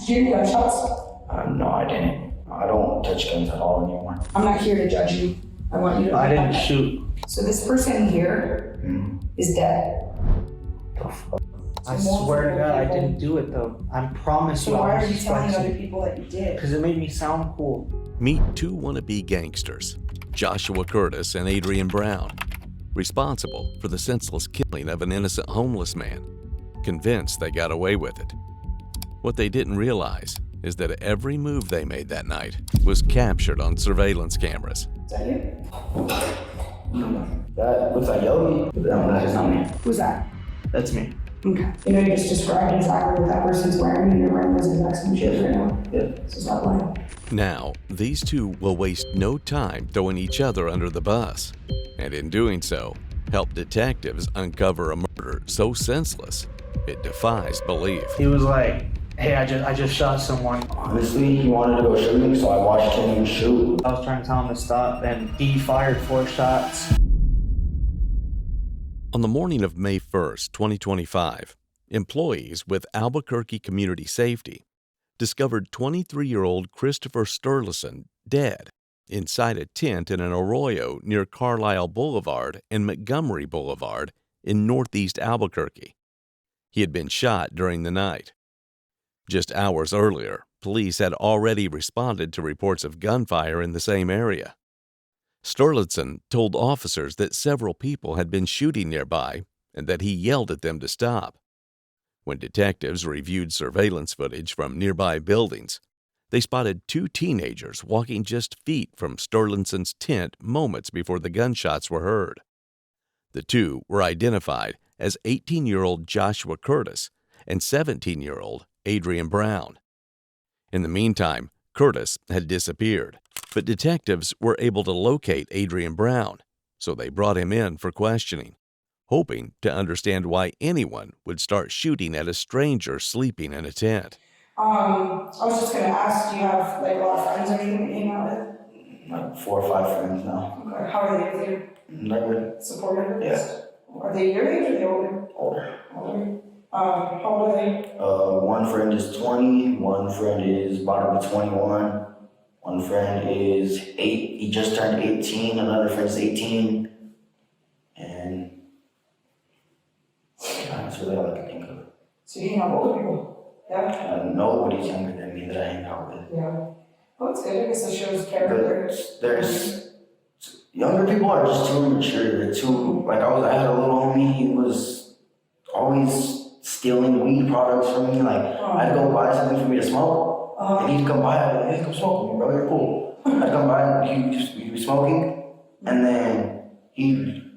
Did you hear gunshots? No, I didn't. I don't touch guns at all anymore. I'm not here to judge you. I want you to. I didn't shoot. So this person here is dead. I swear to God, I didn't do it though. I promise you. So why are you telling other people that you did? Because it made me sound cool. Meet two wannabe gangsters, Joshua Curtis and Adrien Brown, responsible for the senseless killing of an innocent homeless man, convinced they got away with it. What they didn't realize is that every move they made that night was captured on surveillance cameras. Is that you? That looks like Yogi. No, that is not me. Who's that? That's me. Okay. You know, you just described exactly what that person's wearing, and you're wearing those exact same shit right now. Yeah. So stop lying. Now, these two will waste no time throwing each other under the bus, and in doing so, help detectives uncover a murder so senseless it defies belief. He was like, hey, I just shot someone. Honestly, he wanted to go shooting, so I watched him shoot. I was trying to tell him to stop, and he fired 4 shots. On the morning of May 1st, 2025, employees with Albuquerque Community Safety discovered 23-year-old Christopher Sturluson dead inside a tent in an arroyo near Carlisle Boulevard and Montgomery Boulevard in northeast Albuquerque. He had been shot during the night. Just hours earlier, police had already responded to reports of gunfire in the same area. Sturluson told officers that several people had been shooting nearby and that he yelled at them to stop. When detectives reviewed surveillance footage from nearby buildings, they spotted 2 teenagers walking just feet from Sturluson's tent moments before the gunshots were heard. The 2 were identified as 18-year-old Joshua Curtis and 17-year-old Adrien Brown. In the meantime, Curtis had disappeared, but detectives were able to locate Adrien Brown, so they brought him in for questioning, hoping to understand why anyone would start shooting at a stranger sleeping in a tent. I was just gonna ask, do you have like a lot of friends or anything that you hang out with? Like 4 or 5 friends now. Okay. How are they with you? They're good. Supportive? Yeah. Are they your age or are they older? Older. Older. How old are they? One friend is 20, one friend is about to be 21, one friend is 8, he just turned 18, another friend is 18, and that's really all I can think of. So you hang out with older people? Yeah? Nobody's younger than me that I hang out with. Yeah. Well, that's good. I guess it shows character. But there's younger people are just too immature. They're too, like I had a little homie, he was always stealing weed products from me. Like, I'd go buy something for me to smoke, and he'd come by, I'd be like, hey, come smoke with me, bro, you're cool. I'd come by, and he'd be smoking, and then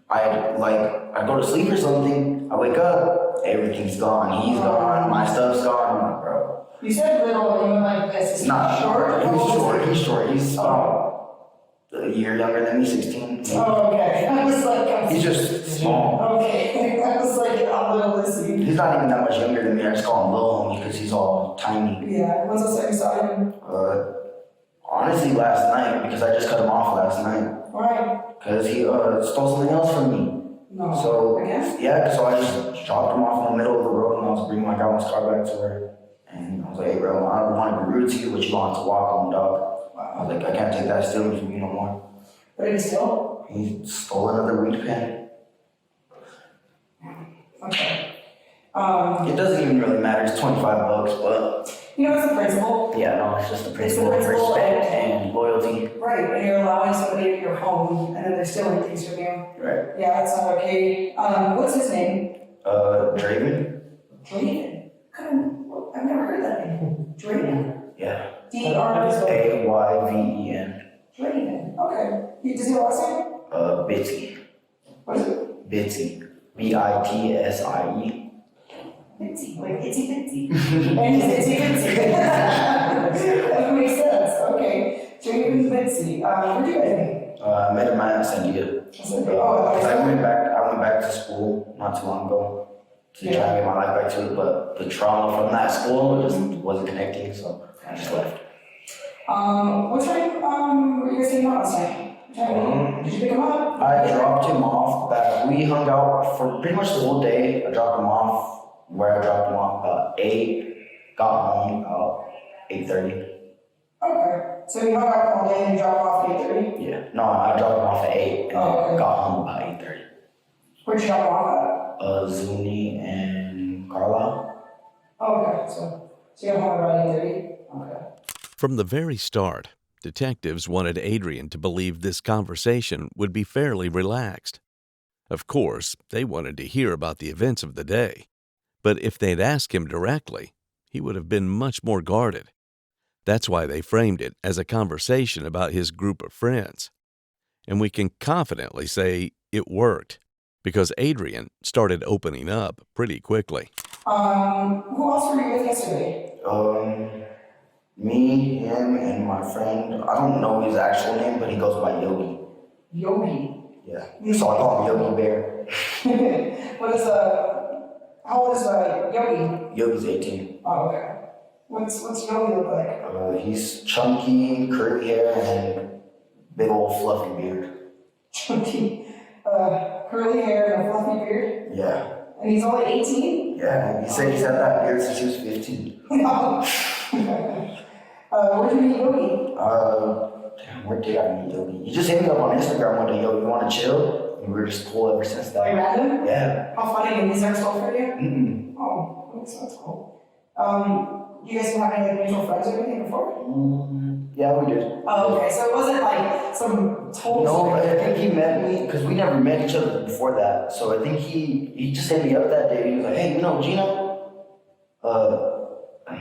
I'd go to sleep or something, I wake up, everything's gone, he's gone, my stuff's gone, I'm like, bro. You said little, and you went like this. Is Not short? He's short, he's a year younger than me, 16. Maybe. Oh, okay. I was like, He's just small. Okay. I was like, a little lissy. He's not even that much younger than me. I just call him Lil Homie because he's all tiny. Yeah. When's the last time you saw him? Honestly, last night, because I just cut him off last night. Why? Because he stole something else from me. No. So, Again? yeah, so I just dropped him off in the middle of the road and I was bringing my grandma's car back to her. And I was like, hey, bro, I don't want to be rude to you, but you want to walk on, dog. I was like, I can't take that stealing from you no more. What did he steal? He stole another weed pen. Okay. It doesn't even really matter. It's $25, but You know, it's the principle. yeah, no, it's just the It's principle the of principle respect and- and loyalty. Right. And you're allowing somebody in your home, and then they're stealing things from you. Right. Yeah, that's not okay. What's his name? Draven? Draven. I've never heard that name. Draven. Yeah. D-R-A-V-E-N. Ayven. Draven. Okay. Does he have a last name? Bitsy. What is it? Bitsy. B-I-T-S-I-E. Bitsy, like itsy bitsy. And he's itsy bitsy. That makes sense. Okay. Draven Bitsy. Where'd you guys meet? I met him at San Diego. I went back to school not too long ago to try and get my life back to it, but the trauma from that school just wasn't connecting, so I just left. What time were you guys hanging out last night? Did you pick him up? I dropped him off back. We hung out for pretty much the whole day. I dropped him off where I dropped him off about 8, got home about 8:30. Okay, so you hung out all day and you dropped off at 8:30? Yeah. No, I dropped him off at 8 and Okay. got home about 8:30. Where'd you drop off Zuni and Carlisle. at? Oh, okay, so you got home about 8:30? Okay. From the very start, detectives wanted Adrien to believe this conversation would be fairly relaxed. Of course, they wanted to hear about the events of the day, but if they'd asked him directly, he would have been much more guarded. That's why they framed it as a conversation about his group of friends. And we can confidently say it worked, because Adrien started opening up pretty quickly. Who else were you with yesterday? Me, him, and my friend. I don't know his actual name, but he goes by Yogi. Yogi. Yeah. So I call him Yogi Bear. How old is Yogi? Yogi's 18. Oh, okay. What's Yogi look like? He's chunky, curly hair, and big old fluffy beard. Chunky, curly hair and a fluffy beard? Yeah. And he's only 18? Yeah, he said he's had that beard since he was 15. Where did you meet Yogi? Damn, where did I meet Yogi? He just hit me up on Instagram one day, yo, you wanna chill? And we were just cool ever since Like then. random? Yeah. How funny, and he's never spoke for you? Mm-mm. Oh, that's cool. You guys didn't have any like mutual friends or anything before? Yeah, we did. Oh, okay, so it wasn't like some total No, stranger. I think he met me, because we never met each other before that. So I think he just hit me up that day. He was like, hey, you know Gino?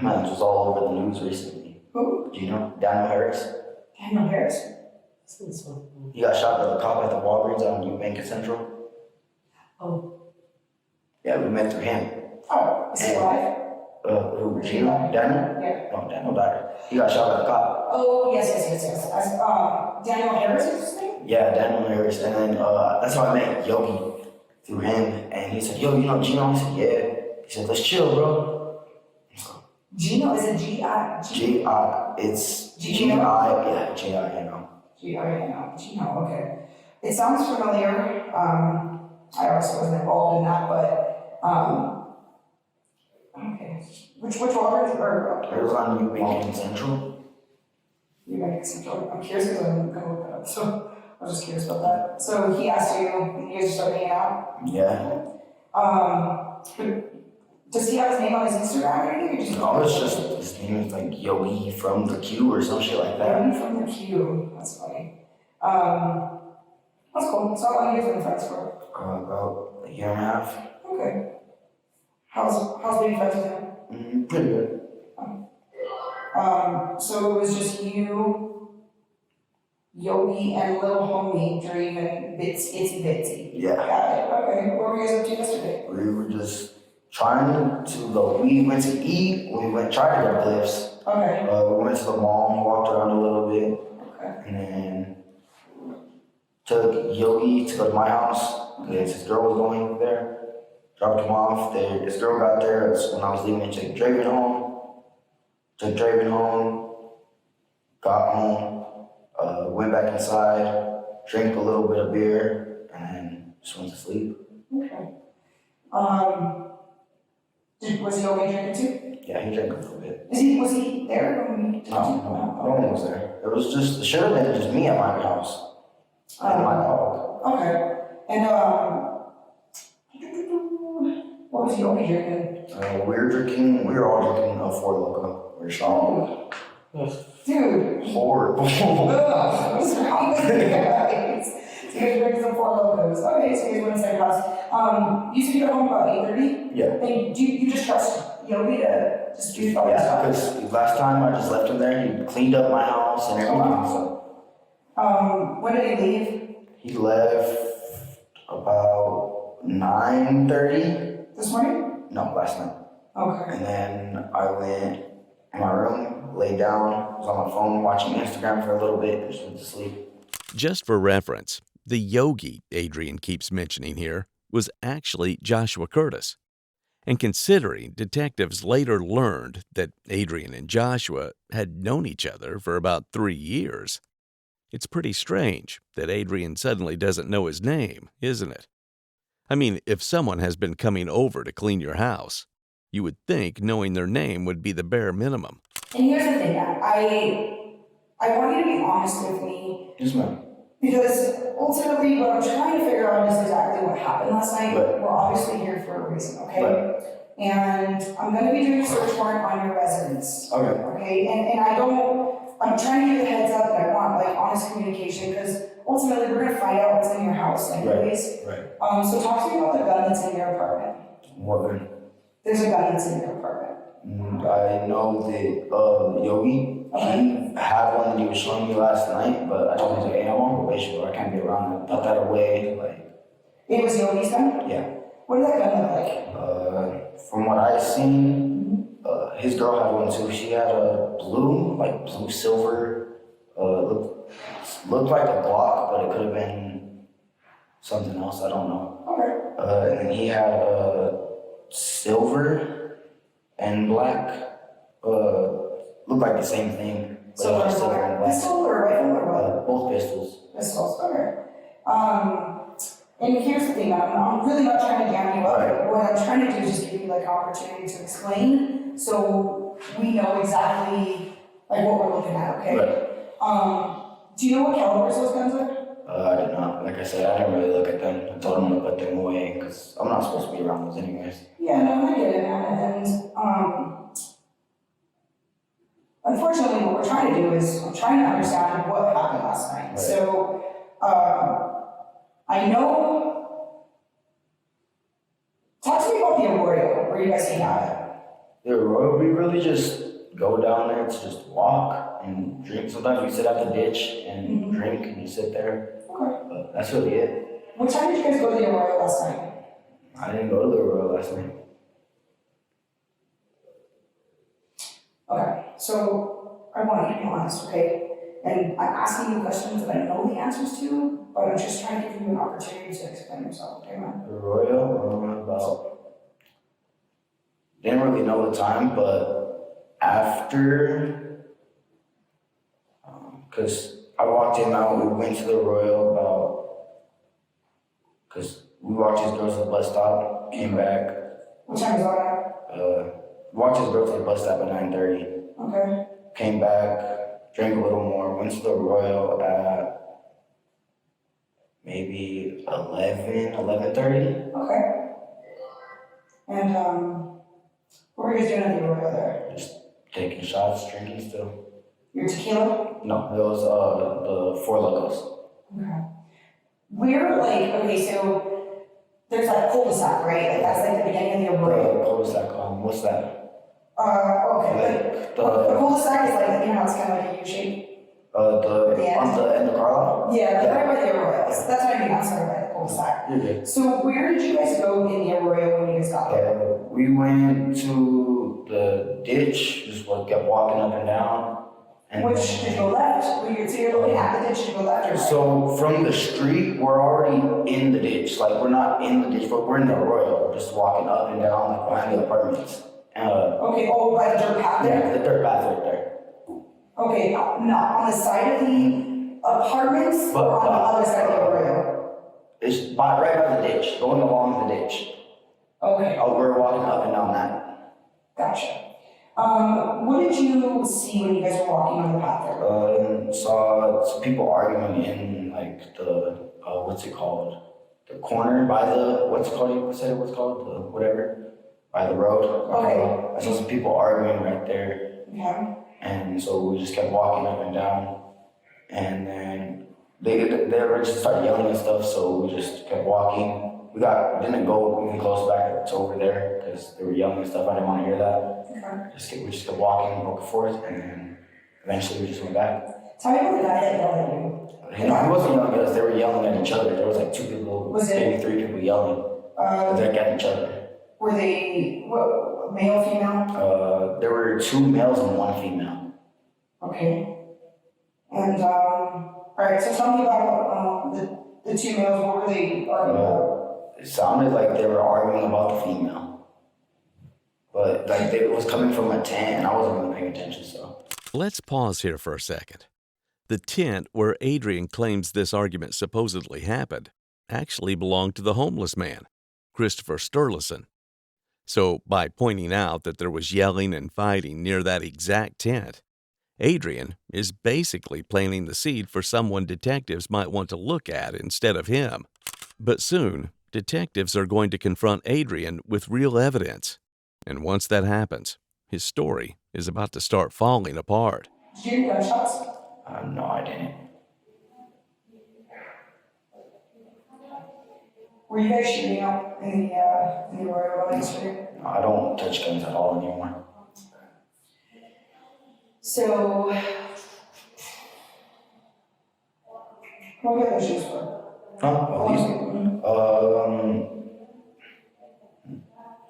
Man, it was all over the news recently. Who? Gino? Daniel Harris. Daniel Harris. He got shot by the cop at the Walgreens on Eubank and Central. Oh. Yeah, we met through him. Oh, is he alive? Who? Gino? Daniel? Yeah. No, Daniel died. He got shot by the cop. Oh, yes. Daniel Harris is his name? Yeah, Daniel Harris. And then that's how I met Yogi through him. And he said, yo, you know Gino? I said, yeah. He said, let's chill, bro. Gino, is it G-I? It's Gino? G-I, yeah, G-I-N-O. Gino, okay. It sounds familiar. I also wasn't involved in that, but, okay. Which Walgreens or? It was on Eubank and Central. Eubank Central. I'm curious because I'm gonna look it up, so I was just curious about that. So he asked you, you guys started hanging out? Yeah. Does he have his name on his Instagram or anything? No, it's just, his name is like Yogi from the Q or some shit like that. Yogi from the Q. That's funny. That's cool. So how long have you guys been friends for? About a year and a half. Okay. How's being friends with him? Pretty good. So it was just you, Yogi, and little homie dreaming itsy bitsy. Yeah. Got it. Okay. What were you guys up to yesterday? We were just trying to go. We went to eat. Tried to go to Cliffs. Okay. We went to the mall, walked around a little bit, Okay. and then took Yogi to go to my house because his girl was going there. Dropped him off there. This girl got there when I was leaving to take Draven home. Took Draven home, got home, went back inside, drank a little bit of beer, and then just went to sleep. Okay. Was he okay drinking too? Yeah, he drank a little bit. Was he there when we No one was there. It was just, it should have been just me at my house. And my dog. Okay. And what was Yogi drinking? We were all drinking a Four Loko. We were strong. Dude. Horrible. Ugh, what's wrong with you guys? So you guys drinking some Four Locos. Okay, so you guys went inside your house. You said you got home about 8:30? Yeah. And do you just trust Yogi to just do all this Yeah, stuff? because last time I just left him there, he cleaned up my house and everything. When did he leave? He left about 9:30. This morning? No, last night. Okay. And then I went in my room, laid down, was on my phone watching Instagram for a little bit, and just went to sleep. Just for reference, the Yogi Adrien keeps mentioning here was actually Joshua Curtis. And considering detectives later learned that Adrien and Joshua had known each other for about 3 years, it's pretty strange that Adrien suddenly doesn't know his name, isn't it? I mean, if someone has been coming over to clean your house, you would think knowing their name would be the bare minimum. And here's the thing, man, I want you to be honest with me. Yes, ma'am. Because ultimately, what I'm trying to figure out is exactly what happened last night. Right. We're obviously here for a reason, okay? Right. And I'm gonna be doing a search warrant on your residence. Okay. Okay, and I'm trying to give you a heads up, and I want like honest communication, because ultimately we're gonna find out what's in your house anyways. Right. So talk to me about the gun that's in your apartment. What gun? There's a gun that's in your apartment. I know that Yogi, he had one that he was showing me last night, but I told him, hey, I'm on probation, but I can't be around it. Put that away, like. It was Yogi's gun? Yeah. What did that gun look like? From what I seen, his girl had one too. She had a blue silver, looked like a Glock, but it could have been something else, I don't know. Okay. And then he had a silver and black, looked like the same thing. But So it was there's silver and a black. pistol or a rifle or what? Both pistols. Pistols, okay. And here's the thing, I'm really not trying to jam you up. Right. What I'm trying to do is just give you like an opportunity to explain, so we know exactly like what we're looking at, okay? Right. Do you know what calibers those guns are? I did not. Like I said, I didn't really look at them. I told him to put them away because I'm not supposed to be around those anyways. Yeah, no, I get it, man. And unfortunately, what we're trying to do is I'm trying to understand what happened last night. Right. So I know. Talk to me about the Arroyo, where you guys hang out at. The Royal, we really just go down there to just walk and drink. Sometimes we sit at the ditch and drink and just sit there. Okay. But that's really it. What time did you guys go to the Arroyo last night? I didn't go to the Royal last night. Okay, so I want you to be honest, okay? And I'm asking you questions that I know the answers to, but I'm just trying to give you an opportunity to explain yourself, okay, man? The Royal, about, didn't really know the time, but after, because I walked him out, we went to the Royal because we walked his girls to the bus stop, came back. What time is that? Walked his girls to the bus stop at 9:30. Okay. Came back, drank a little more, went to the Royal at maybe 11:30. Okay. And what were you guys doing at the Arroyo there? Just taking shots, drinking still. Your tequila? No, it was the Four Locos. Okay. We're like, okay, so there's like cul-de-sac, right? Like that's like the beginning of the Arroyo. The cul-de-sac, what's that? Okay. Like The cul-de-sac is like, you know, it's kind of like a U shape. on the end of Carlisle? Yeah, like right by the Arroyo. That's what I mean, I'm sorry, by the cul-de-sac. You're good. So where did you guys go in the Arroyo when you guys got there? We went to the ditch, just kept walking up and down. And Which did you go left? So you're looking at the ditch, you go left or right? So from the street, we're already in the ditch. Like we're not in the ditch, but we're in the Arroyo. We're just walking up and down like behind the apartments. Okay, by the dirt path there? Yeah, the dirt path right there. Okay, not on the side of the apartments But, or on the other side of the Arroyo? It's right by the ditch, going along the ditch. Okay, We're walking up and down that. gotcha. What did you see when you guys were walking on the path there? Saw some people arguing in like the what's it called? The corner by the what's it called? You said it was called the whatever by the road. Okay. I saw some people arguing right there, Okay. and so we just kept walking up and down, and then they just started yelling and stuff. So we just kept walking. We didn't go even close back to over there because they were yelling and stuff. I didn't want to hear that. Okay. We just kept walking back and forth, and then eventually we just went back. Tell me about the guy that yelled at you. He wasn't yelling at us, they were yelling at each other. There was like two people, maybe three people yelling. Like at each other. Were they male, female? There were two males and one female. Okay. And alright, so tell me about the two males. What were they arguing about? It sounded like they were arguing about the female. But like it was coming from a tent and I wasn't really paying attention, so. Let's pause here for a second. The tent where Adrien claims this argument supposedly happened actually belonged to the homeless man, Christopher Sturluson. So, by pointing out that there was yelling and fighting near that exact tent, Adrien is basically planting the seed for someone detectives might want to look at instead of him. But soon, detectives are going to confront Adrien with real evidence. And once that happens, his story is about to start falling apart. Did you hear gunshots? No, I didn't. Were you guys shooting out in the Royal yesterday? No, I don't touch guns at all anymore. So, what were those shoes for? Huh? Oh,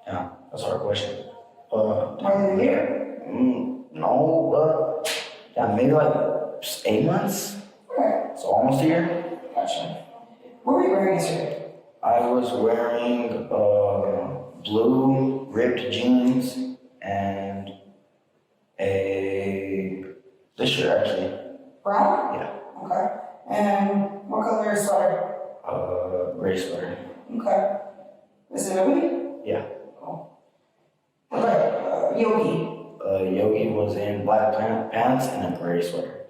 yeah, that's a hard question. More than a year? No, yeah, maybe like 8 months. Okay, So almost a year. gotcha. What were you wearing yesterday? I was wearing blue ripped jeans and this shirt actually. Brown? Yeah. Okay. And what color sweater? Gray sweater. Okay. Is it a hoodie? Yeah. Oh. What about Yogi? Yogi was in black pants and a gray sweater.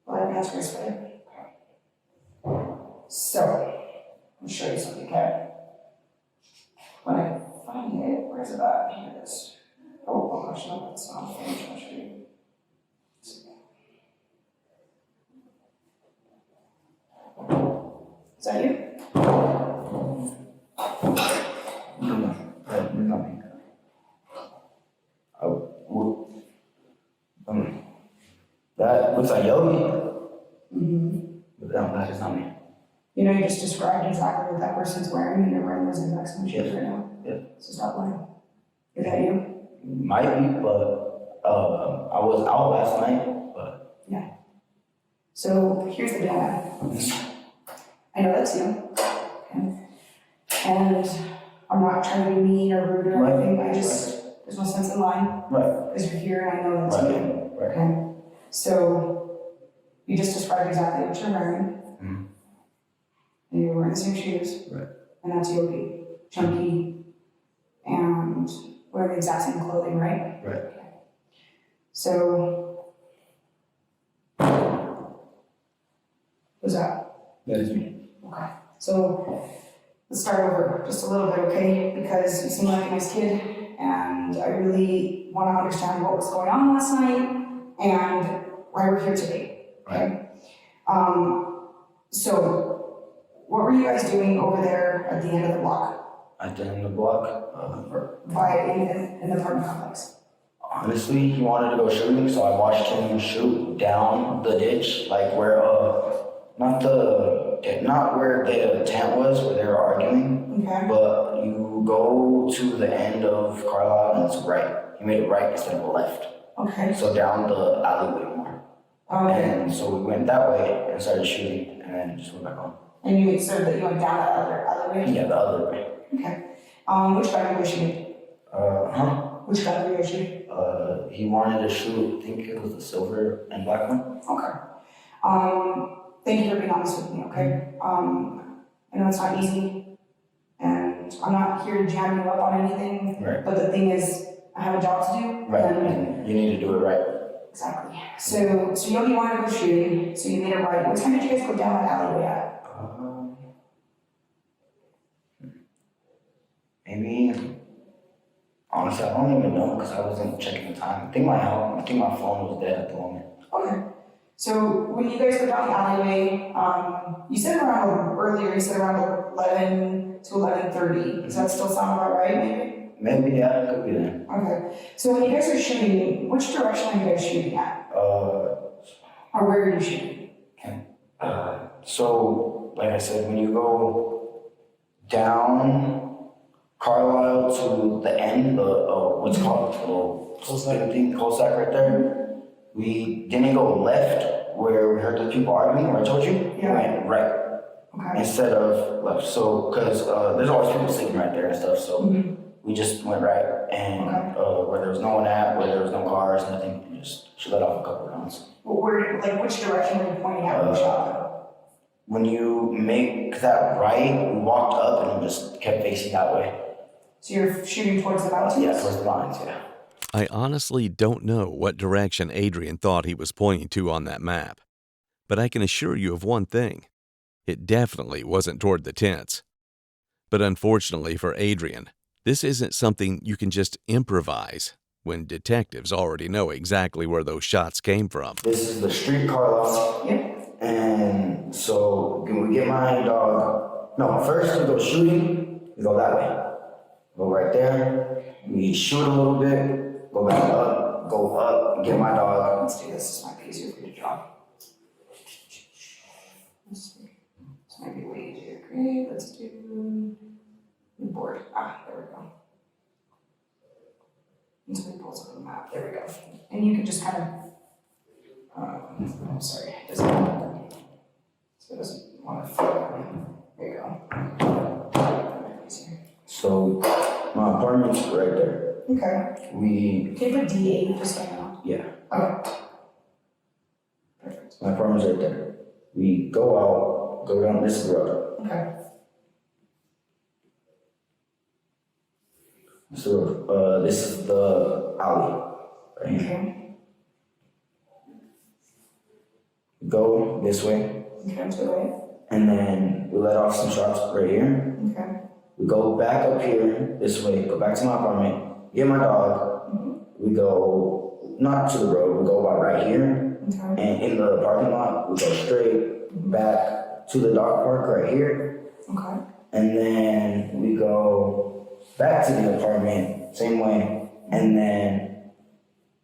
Black pants, gray sweater. So, I'll show you something, okay? When I find it, where is it at? Here it is. Oh gosh, no, that's not the image I'll show you. Is that you? Nothing. That looks like Yogi. But that is not me. You know, you just described exactly what that person's wearing, and you're wearing those exact same shoes right now. Yeah. So stop lying. Is that you? Might be, but I was out last night, but Yeah. So here's the deal, man. I know that's you. Okay. And I'm not trying to be mean or rude or Right. anything. There's no sense in lying. right. Because you're here and I know that's you. Right. Okay. So you just described exactly what you're wearing. Mhm. And you're wearing the same shoes. Right. And that's Yogi. Chunky. And wearing the exact same clothing, right? Right. So who's that? That is me. Okay. So let's start over just a little bit, okay? Because you seem like a nice kid, and I really want to understand what was going on last night and why we're here today. Okay. So what were you guys doing over there at the end of the block? At the end of the block, In the apartment complex? honestly, he wanted to go shooting, so I watched him shoot down the ditch, like where not where the tent was, where they were arguing, Okay. but you go to the end of Carlisle and it's right. He made it right instead of a left. Okay. So down the alleyway more. Okay. And so we went that way and started shooting, and then just went back home. And you made sure that you went down that other alleyway? Yeah, the other way. Okay. Which gun were you shooting? Which gun were you shooting? He wanted to shoot, I think it was the silver and black one. Okay. Thank you for being honest with me, okay? I know it's not easy, and I'm not here to jam you up on anything, Right. but the thing is, I have a job to do. Right, And and you need to do it right. exactly. So Yogi wanted to go shooting, so you made it right. What time did you guys go down that alleyway at? Maybe, honestly, I don't even know because I wasn't checking the time. I think my phone was dead at the moment. Okay. So when you guys go down the alleyway, you said earlier, you said around 11 to 11:30. Does that still sound about right, maybe? Maybe, yeah, it could be then. Okay. So when you guys are shooting, which direction are you guys shooting at? Or where are you shooting? So, like I said, when you go down Carlisle to the end, what's called the cul-de-sac right there, we didn't go left where we heard the people arguing, where I told you. Yeah. We went right Okay. instead of left. So, because there's always people sleeping right there and stuff, so we just went right. And where there was no one at, where there was no cars, nothing, we just let off a couple rounds. Which direction were you pointing at when you shot when you make that right, we walked up and we just kept facing that way. So you're shooting towards the mountains? Yeah, towards the lines, yeah. I honestly don't know what direction Adrien thought he was pointing to on that map, but I can assure you of one thing. It definitely wasn't toward the tents. But unfortunately for Adrien, this isn't something you can just improvise when detectives already know exactly where those shots came from. This is the street car lot. Yep. And so when we get my dog, no, first we go shooting, we go that way. Go right there, we shoot a little bit, go back up, go up, get my dog. Let's do this. This might be easier for you to draw. This might be way easier. Great. Let's do new board. There we go. And so we pull up the map. There we go. And you can just kind of, I'm sorry. So it doesn't want to fit. There you go. That might be easier. So my apartment's right there. Okay. Can you put D8 just so I know? Yeah. Okay. Perfect. My apartment's right there. We go out, go down this road. Okay. So this is the alley right here. Okay. Go this way, Okay, to the right. and then we let off some shots right here. Okay. We go back up here this way, go back to my apartment, get my dog. Mm-hmm. We go not to the road, we go about right here. Okay. And in the parking lot, we go straight back to the dog park right here. Okay. And then we go back to the apartment, same way. And then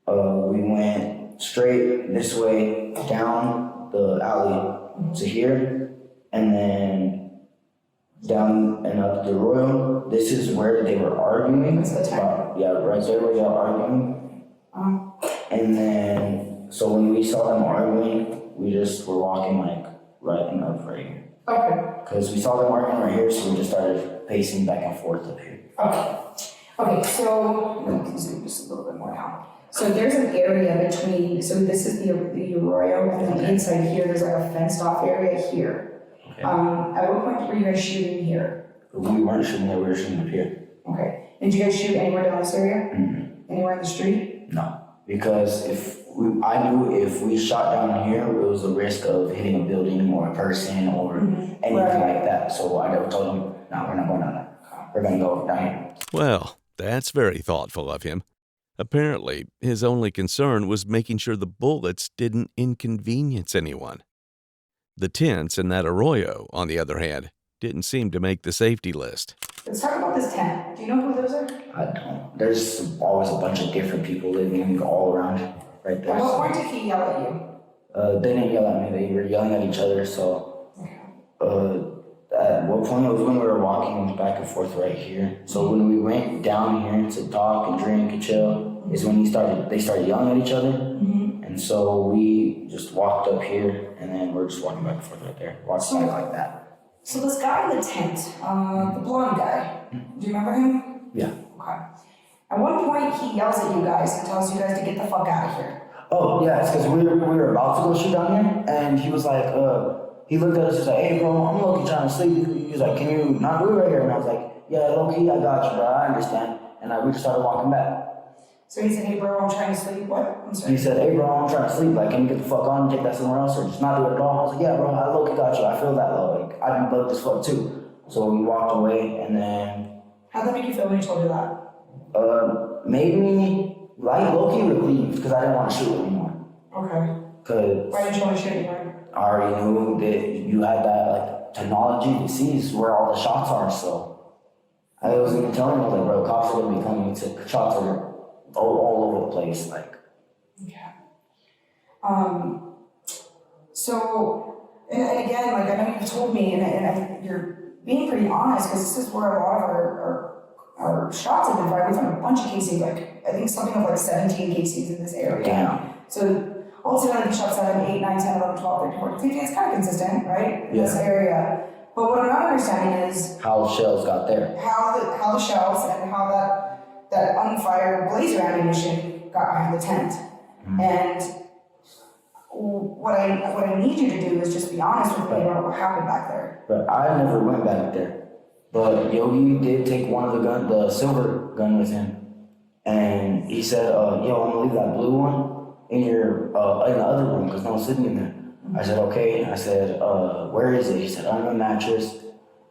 we went straight this way down the alley to here. And then down and up the Royal. This is where they were arguing. That's the time. Yeah, right there where they were arguing. And then, so when we saw them arguing, we just were walking like right and up right here. Okay. Because we saw them arguing right here, so we just started pacing back and forth up here. Okay. Okay, so let me zoom just a little bit more now. So there's an area between, so this is the Arroyo, and then inside here, there's like a fenced off area here. Okay. At what point were you guys shooting here? We weren't shooting there, we were shooting up here. Okay. Did you guys shoot anywhere down this area? Mm-hmm. Anywhere in the street? No, because I knew if we shot down here, it was a risk of hitting a building or a person or anything like that. So I never told him, no, we're not going down there. We're going to go down here. Well, that's very thoughtful of him. Apparently, his only concern was making sure the bullets didn't inconvenience anyone. The tents in that arroyo, on the other hand, didn't seem to make the safety list. Let's talk about this tent. Do you know who those are? I don't. There's always a bunch of different people living all around right there. At what point did he yell at you? They didn't yell at me, they were yelling at each other, so at what point it was when we were walking back and forth right here. So when we went down here to talk and drink and chill, is when they started yelling at each other. And so we just walked up here and then we're just walking back and forth right there. Walking like that. So this guy in the tent, the blonde guy, do you remember him? Yeah. Okay. At one point he yells at you guys and tells you guys to get the fuck out of here. Oh yeah, it's because we were about to go shoot down here, and he was like, he looked at us, he's like, hey bro, I'm low-key trying to sleep. He was like, can you not do it right here? And I was like, yeah, low-key, I got you, bro, I understand. And we just started walking back. So he said, hey bro, I'm trying to sleep. What? I'm sorry. He said, hey bro, I'm trying to sleep. Like, can you get the fuck on and take that somewhere else or just not do it at all? I was like, yeah bro, I low-key got you. I feel that low. Like, I'd be bugged as fuck too. So we walked away and then... How'd that make you feel when he told you that? Made me like low-key relieved because I didn't want to shoot anymore. Okay. Because why didn't you want to shoot anymore? I already knew that you had that like technology that sees where all the shots are, so I was even telling him, I was like, bro, cops are gonna be coming to shots are all over the place, like. Yeah. So, and again, like I know you've told me, and you're being pretty honest, because this is where a lot of our shots have been fired. We found a bunch of casings, like I think something of like 17 casings in this area. Damn. So altogether the shots that have 8, 9, 10, 11, 12, 13, 14, 15, it's kind of consistent, right? In this area. But what I'm not understanding is how shells got there. How the shells and how that unfired blazer ammunition got behind the tent. And what I need you to do is just be honest with me about what happened back there. But I never went back there. But Yogi did take one of the silver gun with him. And he said, yo, I'm gonna leave that blue one in in the other room because no one's sitting in there. I said, okay. I said, where is it? He said, under the mattress.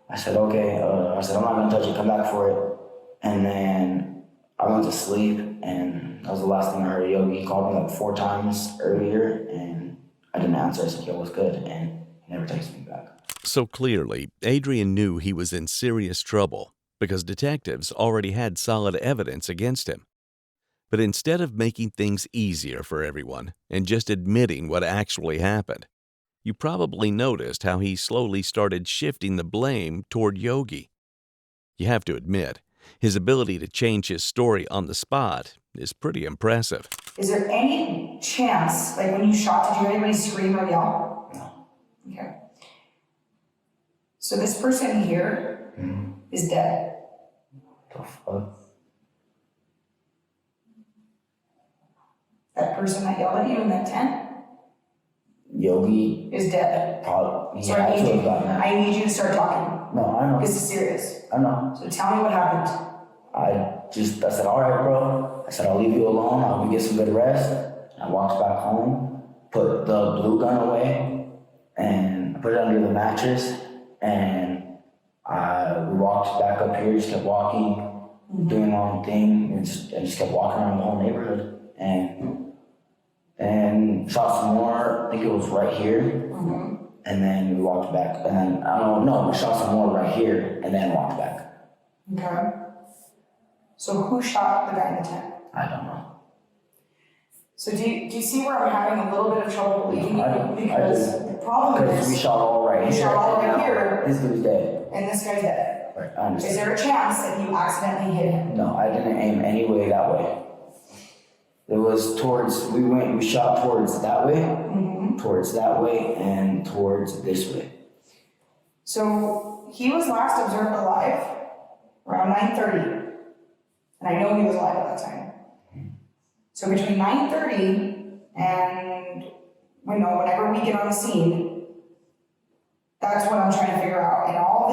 I said, okay. I said, I'm not gonna touch it, come back for it. And then I went to sleep, and that was the last thing I heard of Yogi. He called me like 4 times earlier, and I didn't answer. I said, yo, what's good? And he never texted me back. So clearly, Adrien knew he was in serious trouble because detectives already had solid evidence against him. But instead of making things easier for everyone and just admitting what actually happened, you probably noticed how he slowly started shifting the blame toward Yogi. You have to admit, his ability to change his story on the spot is pretty impressive. Is there any chance, like when you shot, did you hear anybody scream or yell? No. Okay. So this person here is dead. The fuck? That person that yelled at you in that tent Yogi is dead. probably. So Yeah, I I need told you, about that. I need you to start talking. No, I know. This is serious. I know. So tell me what happened. I said, all right, bro. I said, I'll leave you alone. I'll go get some good rest. I walked back home, put the blue gun away, and put it under the mattress. And we walked back up here, just kept walking, doing my own thing, and just kept walking around the whole neighborhood. And shot some more, I think it was right here. And then we walked back. And then, I don't know, we shot some more right here, and then walked back. Okay. So who shot the guy in the tent? I don't know. So do you see where I'm having a little bit of trouble believing you? I Because do. the problem Because we is, shot all right you here. shot all and right now here. This dude's dead. and this guy's dead. Right, I Is understand. there a chance that you accidentally hit him? No, I didn't aim any way that way. It was towards, we shot towards that way, towards that way, and towards this way. So he was last observed alive around 9:30. And I know he was alive at that time. So between 9:30 and whenever we get on the scene, that's what I'm trying to figure out. And all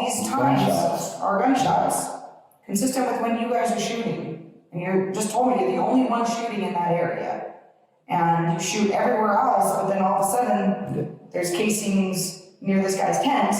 these times Gunshots. are gunshots, consistent with when you guys are shooting. And you just told me you're the only one shooting in that area. And you shoot everywhere else, but then all of a sudden, there's casings near this guy's tent,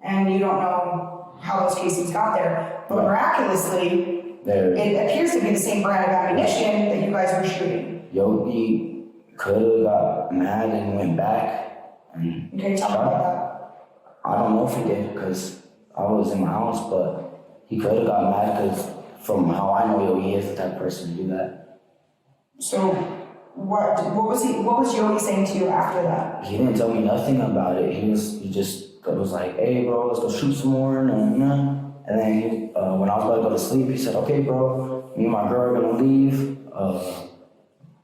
and you don't know how those casings got there. But miraculously, it appears to be the same brand of ammunition that you guys were shooting. Yogi could have got mad and went back and Okay, tell me shot. about that. I don't know if he did because I was in my house, but he could have got mad because from how I know Yogi, he is the type of person to do that. So, what was Yogi saying to you after that? He didn't tell me nothing about it. He just was like, hey bro, let's go shoot some more, and then when I was about to go to sleep, he said, okay bro, me and my girl are gonna leave,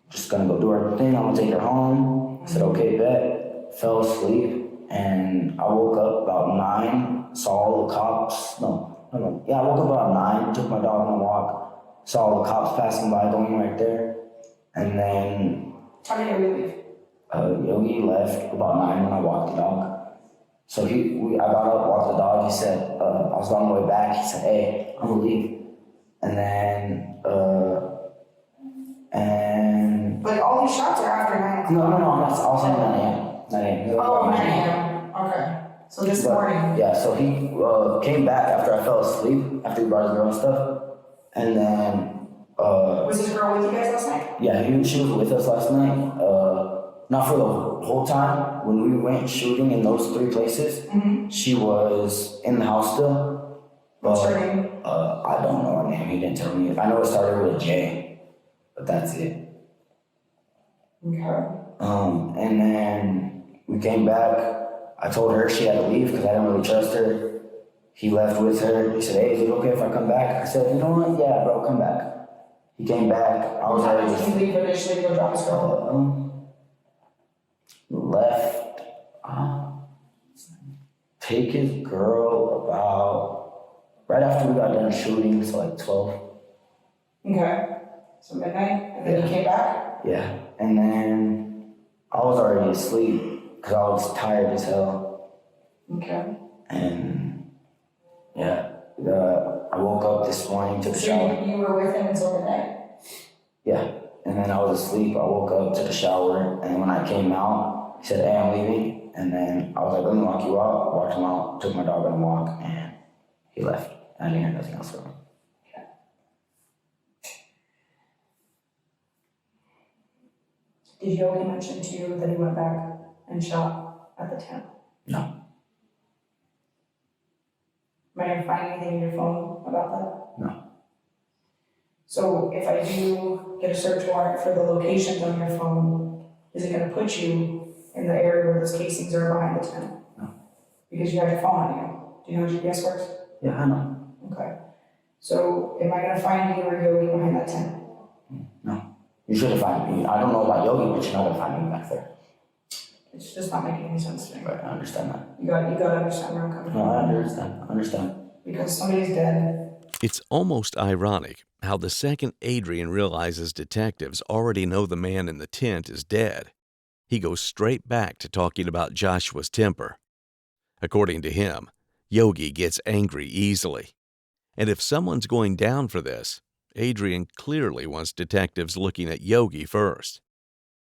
just gonna go do our thing, I'm gonna take her home. I said, okay, bet. Fell asleep, and I woke up about 9, saw all the cops, I woke up about 9, took my dog on a walk, saw all the cops passing by, going right there, and then Tell me Yogi leave. Yogi left about 9 when I walked the dog. So I got up, walked the dog, he said, I was on my way back, he said, hey, I'm gonna leave. And then, But all these shots are after 9 o'clock. no, I was saying 9 a.m. 9 a.m. Oh, 9 a.m. Okay. So this morning. Yeah, so he came back after I fell asleep, after he brought his girl and stuff. And then, Was his girl with you guys last night? yeah, she was with us last night. Not for the whole time. When we went shooting in those 3 places, she was in the house still. What's her name? I don't know her name. He didn't tell me. I know it started with a J, but that's it. Okay. And then we came back. I told her she had to leave because I didn't really trust her. He left with her. He said, hey, is it okay if I come back? I said, you know what? Yeah, bro, come back. He came back. I was What time already... did you leave initially to go drop his girl? Left, take his girl about right after we got done shooting, so like 12. Okay. So midnight, and then he came back? Yeah, and then I was already asleep because I was tired as hell. Okay. And yeah, I woke up this morning, took a So shower. you were with him until midnight? Yeah, and then I was asleep. I woke up, took a shower, and when I came out, he said, "Hey, I'm leaving." And then I was like, "Let me walk you out." Walked him out, took my dog on a walk, and he left. I didn't hear nothing else from him. Did Yogi mention to you that he went back and shot at the tent? No. Am I gonna find anything in your phone about that? No. So if I do get a search warrant for the locations on your phone, is it gonna put you in the area where those casings are behind the tent? No. Because you have your phone on you. Do you know how GPS works? Yeah, I know. Okay. So am I gonna find you or Yogi behind that tent? No. You should have found me. I don't know about Yogi, but you're not gonna find me back there. It's just not making any sense to me. Right, I understand that. You gotta understand where I'm coming from. No, I understand. I understand. Because somebody's dead. It's almost ironic how the second Adrien realizes detectives already know the man in the tent is dead, he goes straight back to talking about Joshua's temper. According to him, Yogi gets angry easily. And if someone's going down for this, Adrien clearly wants detectives looking at Yogi first.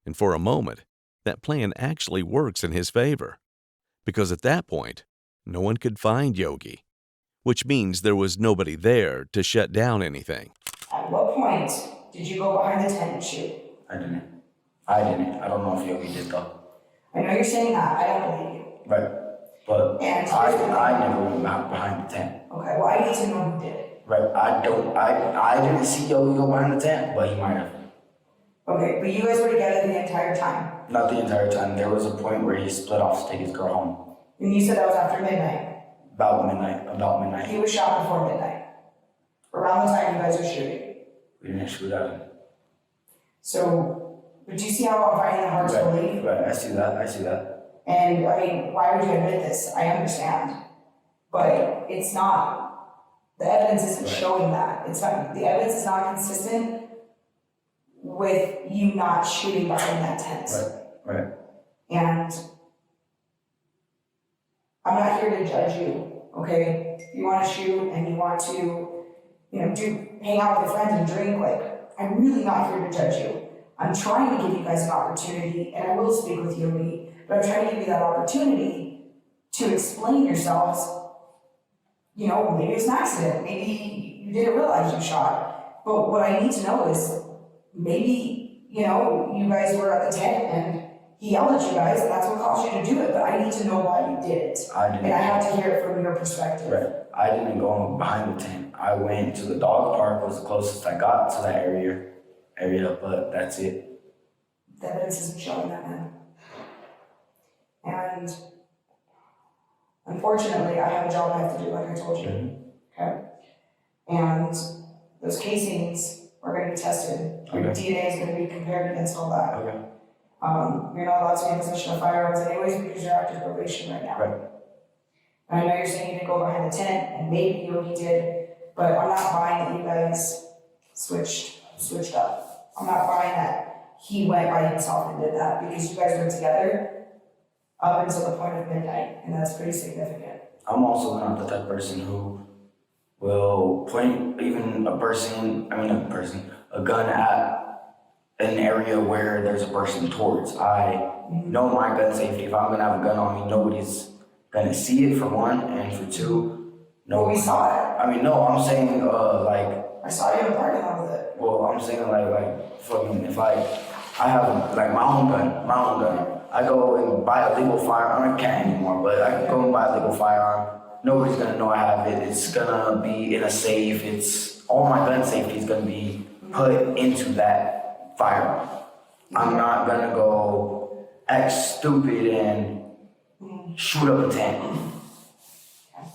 And for a moment, that plan actually works in his favor. Because at that point, no one could find Yogi, which means there was nobody there to shut down anything. At what point did you go behind the tent and shoot? I didn't. I don't know if Yogi did though. I know you're saying that. I don't believe you. Right. But And I never went behind the tent. Okay, well, I need to know who did it. Right. I didn't see Yogi go behind the tent, but he might have. Okay, but you guys were together the entire time. Not the entire time. There was a point where he split off to take his girl home. And you said that was after midnight. About midnight. He was shot before midnight. Around the time you guys were shooting. We didn't shoot at him. So, but do you see how I'm finding it hard to believe? Right, I see that. And I mean, why would you admit this? I understand. But it's not, the evidence isn't showing that. It's not, the evidence is not consistent with you not shooting behind that tent. Right. And I'm not here to judge you, okay? If you want to shoot and you want to, hang out with your friends and drink, I'm really not here to judge you. I'm trying to give you guys an opportunity, and I will speak with Yogi, but I'm trying to give you that opportunity to explain yourselves. Maybe it's an accident. Maybe you didn't realize you shot. But what I need to know is maybe, you guys were at the tent and he yelled at you guys and that's what caused you to do it. But I need to know why you did it. And I have to hear it from your perspective. Right. I didn't go behind the tent. I went to the dog park, was the closest I got to that area, but that's it. The evidence isn't showing that, man. And unfortunately, I have a job I have to do, like I told you. Mm-hmm. Okay? And those casings are going to be tested. Your DNA is going to be compared against all that. Okay. You're not allowed to be in possession of firearms anyways because you're active probation right now. Right. And I know you're saying you didn't go behind the tent, and maybe Yogi did, but I'm not buying that you guys switched up. I'm not buying that he went by himself and did that because you guys were together up until the point of midnight, and that's pretty significant. I'm also not the type of person who will point even a gun at an area where there's a person towards. I know my gun safety. If I'm gonna have a gun on me, nobody's gonna see it for one, and for two, Well, we saw it. I'm saying I saw you in the parking lot with it. well, I'm saying fucking if I have my own gun. I go and buy a legal firearm. I can't anymore, but I can go and buy a legal firearm. Nobody's gonna know I have it. It's gonna be in a safe. It's all my gun safety is gonna be put into that firearm. I'm not gonna go act stupid and shoot up a tent.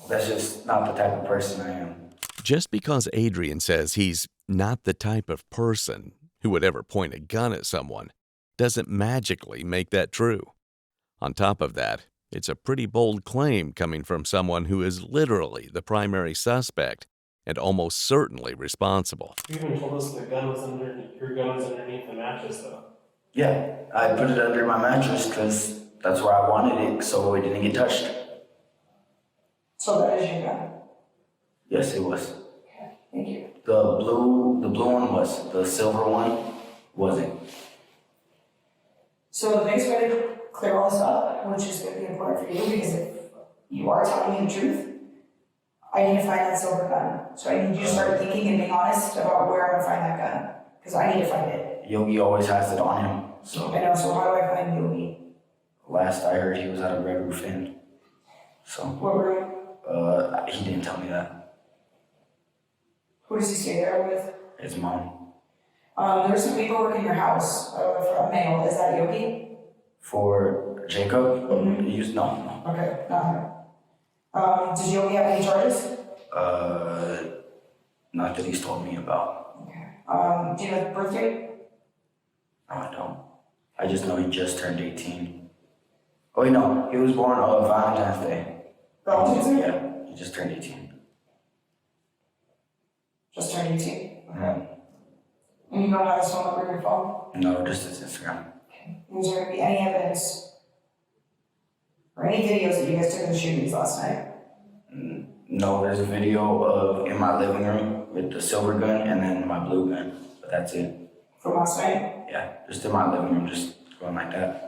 That's just not the type of person I am. Just because Adrien says he's not the type of person who would ever point a gun at someone doesn't magically make that true. On top of that, it's a pretty bold claim coming from someone who is literally the primary suspect and almost certainly responsible. You even told us your gun was underneath the mattress, though. Yeah, I put it under my mattress because that's where I wanted it, so it didn't get touched. So that is your gun. Yes, it was. Okay, thank you. The blue one was. The silver one wasn't. So the biggest way to clear all this up, which is going to be important for you, because if you are telling me the truth, I need to find that silver gun. So I need you to start thinking and being honest about where I'm going to find that gun, because I need to find it. Yogi always has it on him, so. I know, so how do I find Yogi? Last I heard, he was at a Red Roof Inn. So, What room? he didn't tell me that. Who does he stay there with? His mom. There's some paperwork in your house for a mail. Is that Yogi? For Jacob? Mhm. He used, no. Okay, not him. Does Yogi have any charges? Not that he's told me about. Okay. Do you know his birthday? No, I don't. I just know he just turned 18. Oh, wait, no. He was born on Valentine's Day. Valentine's Day? Yeah, he just turned 18. Just turned 18. Mm. And you don't have his phone number in your phone? No, just his Instagram. Okay. Is there going to be any evidence or any videos that you guys took of the shootings last night? No, there's a video of in my living room with the silver gun and then my blue gun, but that's it. From last night? Yeah, just in my living room, just going like that.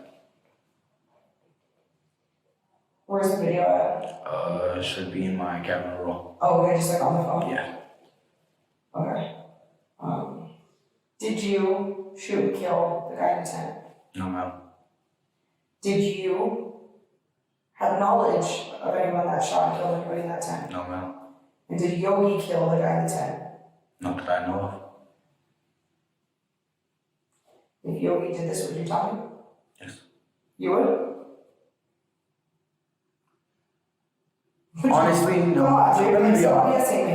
Where's the video at? It should be in my camera roll. Oh, okay, just like on the phone? Yeah. Okay. Did you shoot and kill the guy in the tent? No, ma'am. Did you have knowledge of anyone that shot and killed anybody in that tent? No, ma'am. And did Yogi kill the guy in the tent? Not that I know of. If Yogi did this, would you tell me? Yes. You would? Honestly, no. Come on, dude. Let me be Stop honest. guessing me.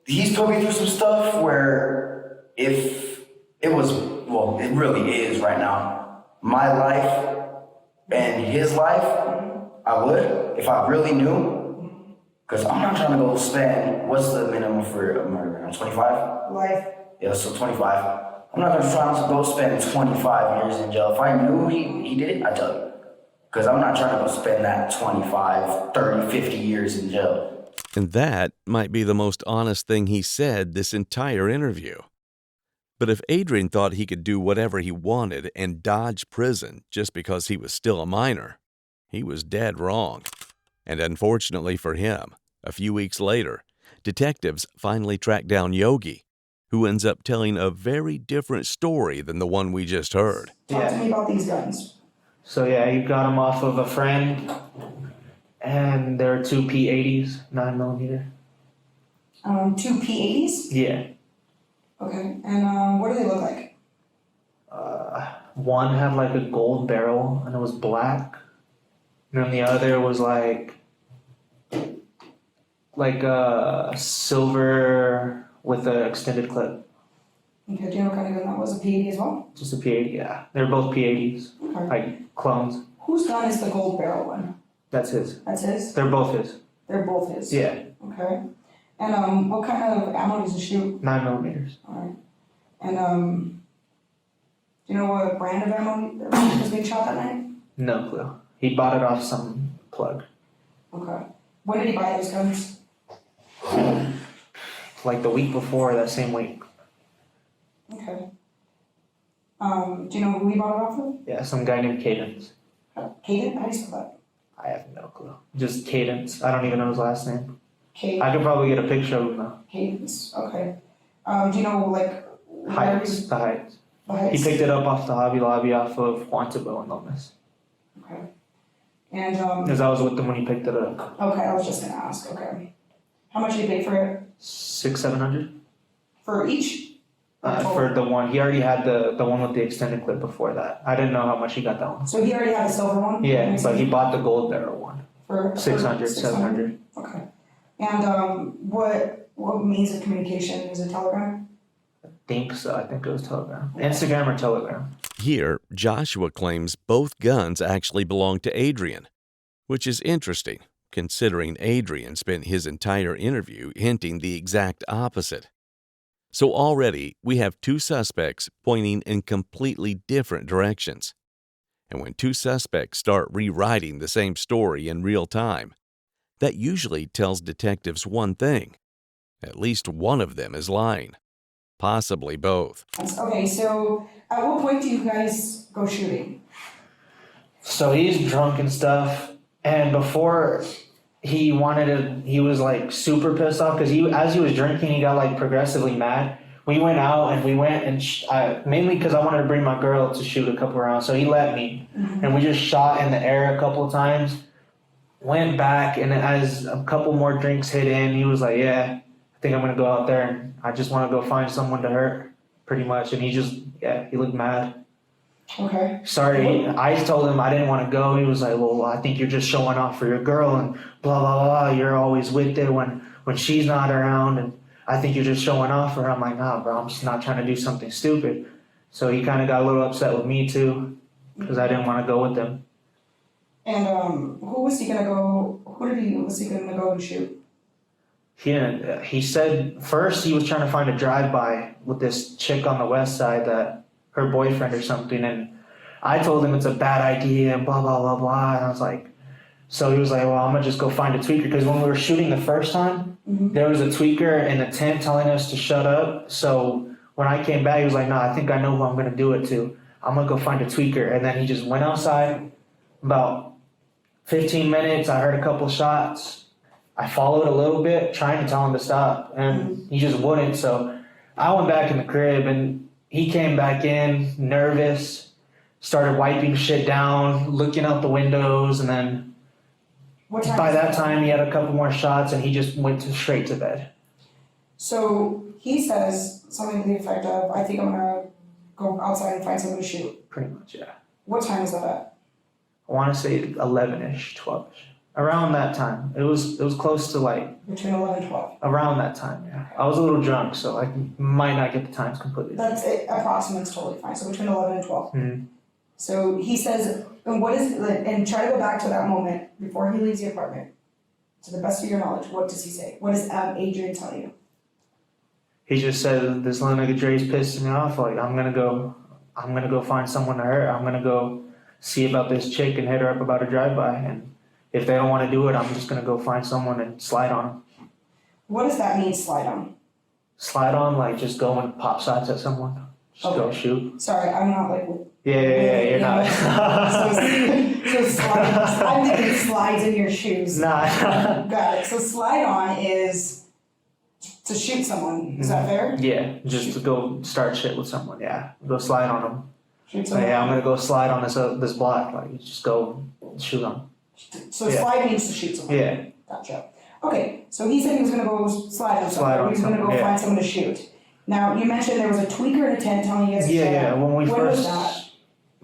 He's put me through some stuff where if it was, well, it really is right now, my life and his life, I would, if I really knew, because I'm not trying to go spend, what's the minimum for a murder? 25? Life. Yeah, so 25. I'm not going to try to go spend 25 years in jail. If I knew he did it, I'd tell you. Because I'm not trying to go spend that 25, 30, 50 years in jail. And that might be the most honest thing he said this entire interview. But if Adrien thought he could do whatever he wanted and dodge prison just because he was still a minor, he was dead wrong. And unfortunately for him, a few weeks later, detectives finally tracked down Yogi, who ends up telling a very different story than the one we just heard. Talk to me about these guns. So yeah, you got them off of a friend, and there are two P80s, 9mm. Two P80s? Yeah. Okay. And what do they look like? One had like a gold barrel and it was black, and then the other was like a silver with an extended clip. Okay, do you know what kind of gun that was? A P80 as well? Just a P80, yeah. They're both P80s, Okay. like clones. Whose gun is the gold barrel one? That's his. That's his? They're both his. They're both his? Yeah, Okay. And what kind of ammo does he shoot? 9mm. Alright. And do you know what brand of ammo was being shot that night? No clue. He bought it off some plug. Okay. When did he buy those guns? Like the week before, that same week. Okay. Do you know who he bought it off of? Yeah, some guy named Cadence. Caden? How do you spell that? I have no clue. Just Cadence. I don't even know his last name. Caden. I could probably get a picture of him though. Cadence. Okay. Do you know like Heights. The Heights. The heights? He picked it up off the Hobby Lobby off of Wannabe Gangsters. Okay. And Because I was with him when he picked it up. okay, I was just gonna ask. Okay. How much did you pay for it? $600-700? For each? For the one. He already had the one with the extended clip before that. I didn't know how much he got that one. So he already had a silver one? Yeah, but he bought the gold barrel one. For 600, 700. Okay. And what means of communication? Is it Telegram? I think so. I think it was Telegram. Instagram or Telegram. Here, Joshua claims both guns actually belong to Adrien, which is interesting, considering Adrien spent his entire interview hinting the exact opposite. So already we have two suspects pointing in completely different directions. And when two suspects start rewriting the same story in real time, that usually tells detectives one thing. At least one of them is lying. Possibly both. Okay, so at what point do you guys go shooting? So he's drunk and stuff, and before he was like super pissed off because as he was drinking, he got like progressively mad. We went out and mainly because I wanted to bring my girl to shoot a couple rounds, so he let me, and we just shot in the air a couple of times. Went back, and as a couple more drinks hit in, he was like, "Yeah, I think I'm gonna go out there, and I just want to go find someone to hurt, pretty much." And he looked mad. Okay. Sorry, I told him I didn't want to go. He was like, "Well, I think you're just showing off for your girl, and blah blah blah. You're always with her when she's not around, and I think you're just showing off for her." I'm like, "Nah, bro, I'm just not trying to do something stupid." So he kind of got a little upset with me too, because I didn't want to go with him. And who was he gonna go and shoot? He said first he was trying to find a drive-by with this chick on the west side, that her boyfriend or something, and I told him it's a bad idea and blah blah blah blah, and I was like, so he was like, "Well, I'm gonna just go find a tweaker," because when we were shooting the first time, there was a tweaker in the tent telling us to shut up. So when I came back, he was like, "No, I think I know who I'm gonna do it to. I'm gonna go find a tweaker." And then he just went outside. About 15 minutes, I heard a couple shots. I followed a little bit, trying to tell him to stop, and he just wouldn't. So I went back in the crib, and he came back in, nervous, started wiping shit down, looking out the windows, and then by that time he had a couple more shots, and he just went straight to bed. So he says something to the effect of, "I think I'm gonna go outside and find someone to shoot." Pretty much, yeah. What time is that at? I want to say 11-ish, 12-ish. Around that time. It was close to like... Between 11 and 12. Around that time, yeah. I was a little drunk, so I might not get the times completely. That's it. Approximate's totally fine. So between 11 and 12. Mm-hmm. So he says, and try to go back to that moment before he leaves the apartment. To the best of your knowledge, what does he say? What does Adrien tell you? He just said, "This little nigga Dre's pissing me off. Like, I'm gonna go find someone to hurt. I'm gonna go see about this chick and hit her up about a drive-by. And if they don't want to do it, I'm just gonna go find someone and slide on them." What does that mean, slide on? Slide on, like just go and pop shots at someone. Just go shoot. Sorry, I'm not like... Yeah, you're not. So slide, I'm thinking slides in your shoes. Nah. Got it. So slide on is to shoot someone. Is that fair? Yeah, just to go start shit with someone. Yeah, go slide on them. Shoot someone. Yeah, I'm gonna go slide on this block. Like, just go shoot them. So slide means to shoot someone. Yeah. Gotcha. Okay, so he said he was gonna go slide on someone. On he was gonna go find someone to shoot. Now, you mentioned there was a tweaker in a tent telling you guys to shut up. Yeah, when we When first... was that?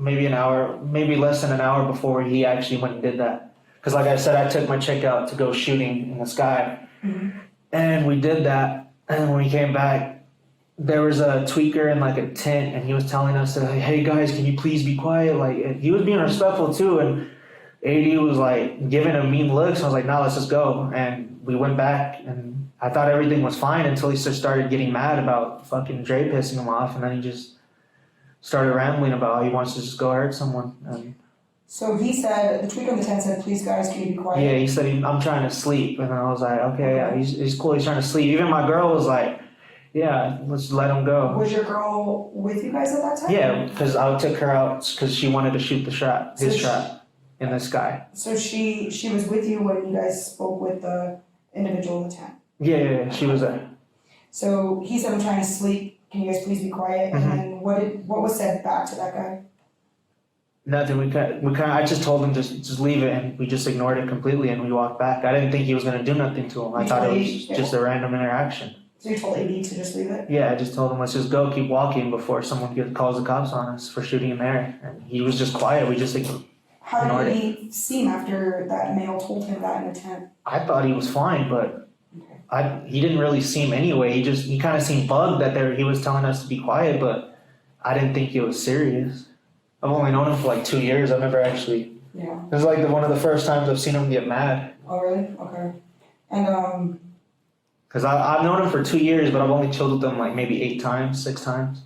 Maybe an hour, maybe less than an hour before he actually went and did that. Because like I said, I took my chick out to go shooting in the sky. And we did that. And when we came back, there was a tweaker in like a tent, and he was telling us that, "Hey guys, can you please be quiet?" Like, he was being respectful too. And AD was like giving him mean looks. I was like, "No, let's just go." And we went back, and I thought everything was fine until he just started getting mad about fucking Dre pissing him off. And then he just started rambling about how he wants to just go hurt someone. And so he said, the tweaker in the tent said, "Please guys, can you be quiet?" Yeah, he said, "I'm trying to sleep." And I was like, okay, yeah, he's cool, he's trying to sleep. Even my girl was like, "Yeah, let's let him go." Was your girl with you guys at that time? Yeah, because I took her out because she wanted to shoot his shot in the sky. So she was with you when you guys spoke with the individual in the tent? Yeah, she was there. So he said, "I'm trying to sleep. Can you guys please be quiet?" And then what was said back to that guy? Nothing. I just told him just leave it, and we just ignored it completely, and we walked back. I didn't think he was gonna do nothing to him. I thought it was just a random interaction. So you told AD to just leave it? Yeah, I just told him, let's just go, keep walking before someone calls the cops on us for shooting in there. And he was just quiet. We just ignored. How did he seem after that male told him that in the tent? I thought he was fine, but he didn't really seem anyway. He kind of seemed bugged that he was telling us to be quiet, but I didn't think it was serious. I've only known him for like 2 years. I've never actually... Yeah. It was like one of the first times I've seen him get mad. Oh, really? Okay. And Because I've known him for 2 years, but I've only chilled with him like maybe 8 times, 6 times.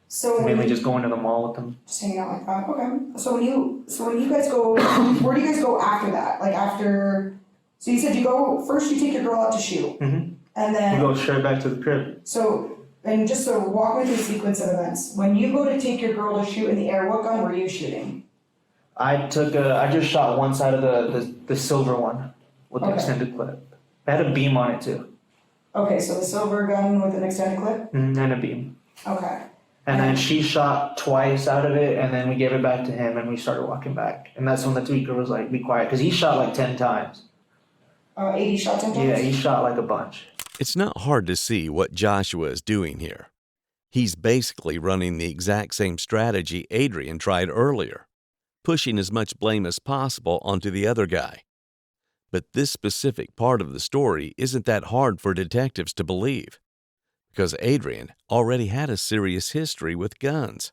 So Mainly just going to the mall with him. just hanging out like that. Okay. So when you guys go, where do you guys go after that? Like after, so you said you go first. You take your girl out to shoot, Mm-hmm. and then We go straight back to the crib. So, and just so walk me through the sequence of events. When you go to take your girl to shoot in the air, what gun were you shooting? I just shot one side of the silver one with the Okay. extended clip. It had a beam on it too. Okay, so the silver gun with an extended clip? And a beam. Okay. And then she shot twice out of it, and then we gave it back to him, and we started walking back. And that's when the tweaker was like, be quiet, because he shot like 10 times. 80 shots in Yeah, he shot like a bunch. It's not hard to see what Joshua is doing here. He's basically running the exact same strategy Adrien tried earlier, pushing as much blame as possible onto the other guy. But this specific part of the story isn't that hard for detectives to believe, because Adrien already had a serious history with guns.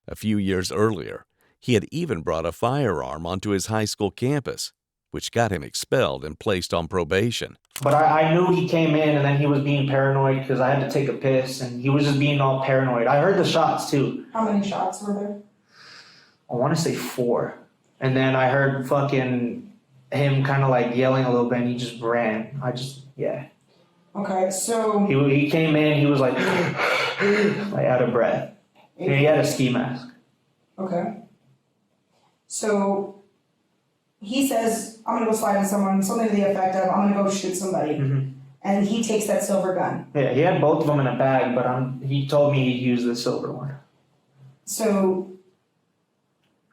A few years earlier, he had even brought a firearm onto his high school campus, which got him expelled and placed on probation. But I knew he came in, and then he was being paranoid because I had to take a piss, and he was just being all paranoid. I heard the shots too. How many shots were there? I want to say 4. And then I heard fucking him kind of like yelling a little bit, and he just ran. Yeah. Okay, so He came in, he was like, like out of breath. And he had a ski mask. okay. So he says, I'm gonna go slide on someone, something to the effect of, I'm gonna go shoot somebody. Mm-hmm. And he takes that silver gun. Yeah, he had both of them in a bag, but he told me he'd use the silver one. So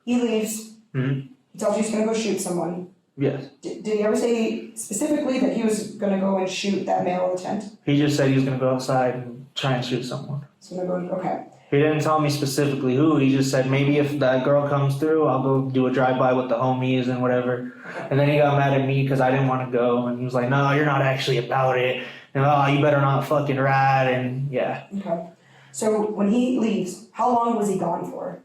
he leaves. Mm-hmm. He tells you he's gonna go shoot someone. Yes. Did he ever say specifically that he was gonna go and shoot that male in the tent? He just said he was going to go outside and try and shoot someone. He's gonna go, okay. He didn't tell me specifically who. He just said maybe if that girl comes through, I'll go do a drive-by with the homies and whatever. And then he got mad at me because I didn't want to go. And he was like, no, you're not actually about it. And, oh, you better not fucking ride. And yeah. Okay. So when he leaves, how long was he gone for?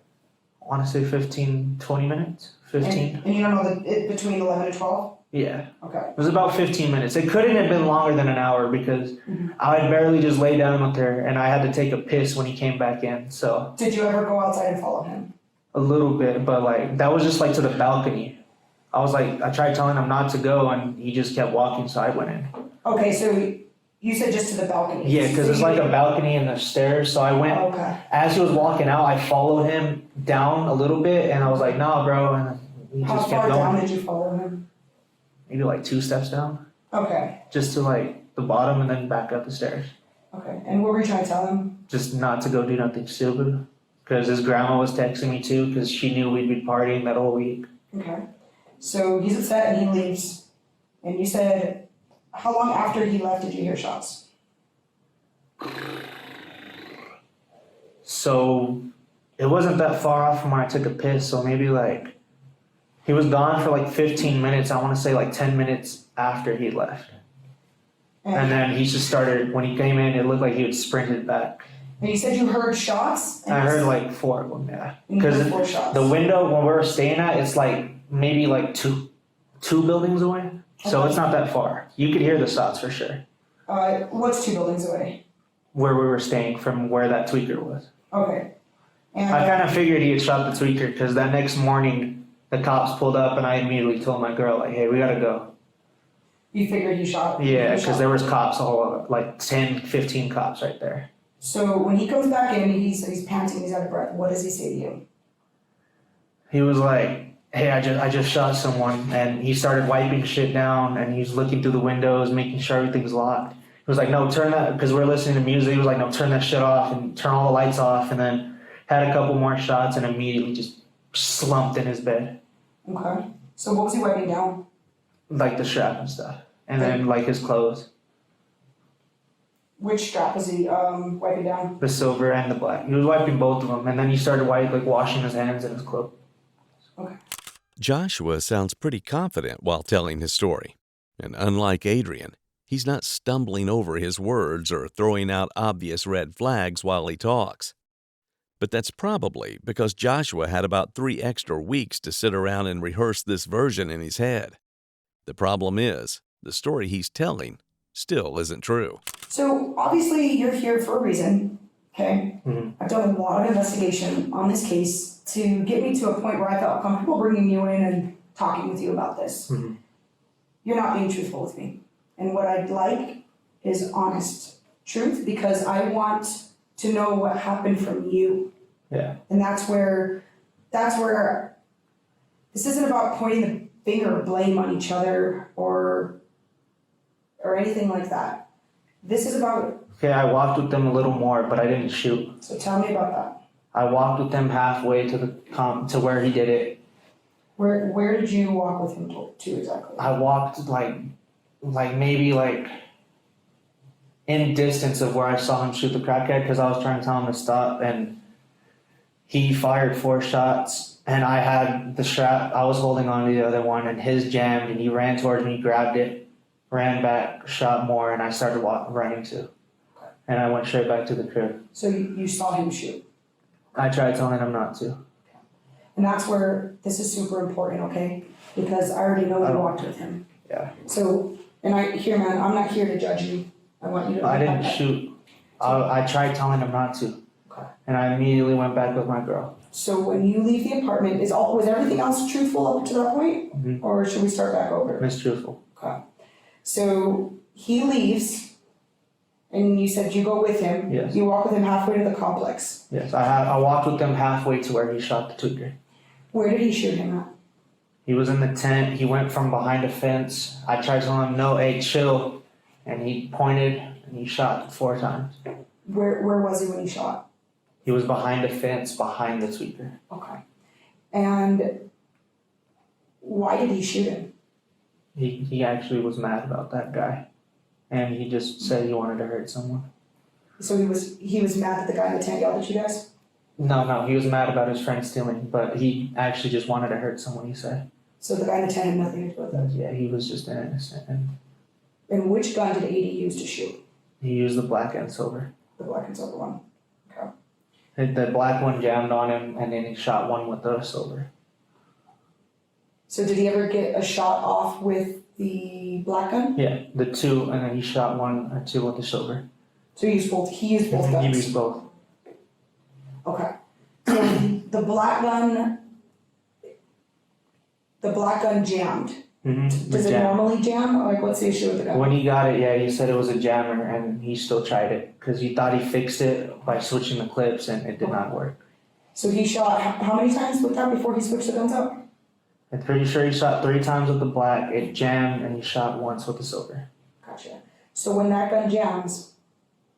I want to say 15, 20 minutes. 15. And you don't know between 11 and 12? Yeah. Okay. It was about 15 minutes. It couldn't have been longer than an hour because I had barely just laid down with her and I had to take a piss when he came back in. So Did you ever go outside and follow him? a little bit, but like that was just like to the balcony. I was like, I tried telling him not to go and he just kept walking, so I went in. Okay, so you said just to the balcony. Yeah, because it's like a balcony and the stairs, so I went. Okay. As he was walking out, I followed him down a little bit and I was like, nah, bro, and he How just kept far down going. did you follow him? Maybe like 2 steps down, Okay. just to like the bottom and then back up the stairs. Okay. And what were you trying to tell him? Just not to go do nothing stupid. Because his grandma was texting me too, because she knew we'd be partying that whole week. Okay. So he's upset and he leaves. And you said, how long after he left did you hear shots? So it wasn't that far off from when I took a piss, so maybe like he was gone for like 15 minutes. I want to say like 10 minutes after he left. And then he just started, when he came in, it looked like he had sprinted back. And you said you heard shots? And I heard like 4 of them, yeah. you heard Because 4 shots. the window where we were staying at, it's like maybe like two buildings away. So Okay. it's not that far. You could hear the shots for sure. What's 2 buildings away? Where we were staying from where that tweaker was. Okay. And I kind of figured he had shot the tweaker because that next morning the cops pulled up and I immediately told my girl, like, hey, we gotta go. you figured he shot? Yeah, because there was cops, like 10, 15 cops right there. So when he comes back in, he's panting, he's out of breath. What does he say to you? He was like, hey, I just shot someone, and he started wiping shit down and he's looking through the windows, making sure everything's locked. He was like, no, turn that, because we're listening to music. He was like, no, turn that shit off and turn all the lights off, and then had a couple more shots and immediately just slumped in his bed. Okay. So what was he wiping down? Like the strap and stuff. And then like his clothes. Which strap was he wiping down? The silver and the black. He was wiping both of them, and then he started washing his hands and his clothes. Okay. Joshua sounds pretty confident while telling his story. And unlike Adrien, he's not stumbling over his words or throwing out obvious red flags while he talks. But that's probably because Joshua had about 3 extra weeks to sit around and rehearse this version in his head. The problem is, the story he's telling still isn't true. So obviously you're here for a reason, okay? I've done a lot of investigation on this case to get me to a point where I felt comfortable bringing you in and talking with you about this. You're not being truthful with me. And what I'd like is honest truth, because I want to know what happened from you. Yeah. And that's where this isn't about pointing the finger of blame on each other or anything like that. This is about... Okay, I walked with them a little more, but I didn't shoot. So tell me about that. I walked with them halfway to where he did it. Where did you walk with him to exactly? I walked maybe in distance of where I saw him shoot the crackhead, because I was trying to tell him to stop, and he fired 4 shots, and I had the strap. I was holding on to the other one, and his jammed, and he ran towards me, grabbed it, ran back, shot more, and I started running too. Okay. And I went straight back to the crib. So you saw him shoot? I tried telling him not to. And that's where this is super important, okay? Because I already know you walked with him. Yeah. So, man, I'm not here to judge you. I want you to... I didn't shoot. I tried telling him not to. Okay. And I immediately went back with my girl. So when you leave the apartment, was everything else truthful up to that point? Or should we start back over? Mistruthful. Okay. So he leaves, and you said you go with him. Yes. You walk with him halfway to the complex. Yes, I walked with them halfway to where he shot the tweaker. Where did he shoot him at? He was in the tent. He went from behind a fence. I tried telling him, no, hey, chill. And he pointed and he shot 4 times. Where was he when he shot? He was behind a fence, behind the tweaker. Okay. And why did he shoot him? He actually was mad about that guy. And he just said he wanted to hurt someone. So he was mad that the guy in the tent yelled at you guys? No, he was mad about his friend stealing, but he actually just wanted to hurt someone, he said. So the guy in the tent had nothing to do with it? Yeah, he was just an innocent. And which gun did AD use to shoot? He used the black and silver. The black and silver one. Okay. The black one jammed on him, and then he shot one with the silver. So did he ever get a shot off with the black gun? Yeah, the 2, and then he shot 1 or 2 with the silver. So he used both guns? He used both. Okay. So the black gun jammed. Does it normally jam? Like, what's the issue with the gun? When he got it, yeah, he said it was a jammer, and he still tried it because he thought he fixed it by switching the clips, and it did not work. So he shot how many times with that before he switched the guns out? I'm pretty sure he shot 3 times with the black, it jammed, and he shot once with the silver. Gotcha. So when that gun jams,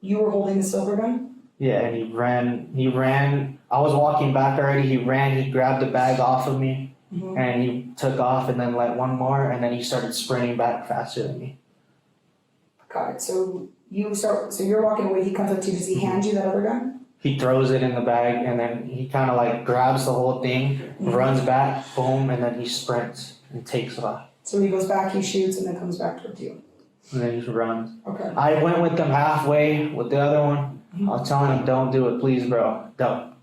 you were holding the silver gun? Yeah, and he ran. I was walking back already. He ran. He grabbed the bag off of me, and he took off, and then let 1 more, and then he started sprinting back faster than me. Got it. So you're walking away. He comes up to you. Does he hand you that other gun? He throws it in the bag, and then he kind of grabs the whole thing, runs back, boom, and then he sprints and takes off. So he goes back, he shoots, and then comes back towards you. And then he just runs. Okay. I went with them halfway with the other one. I was telling him, don't do it, please, bro. Don't.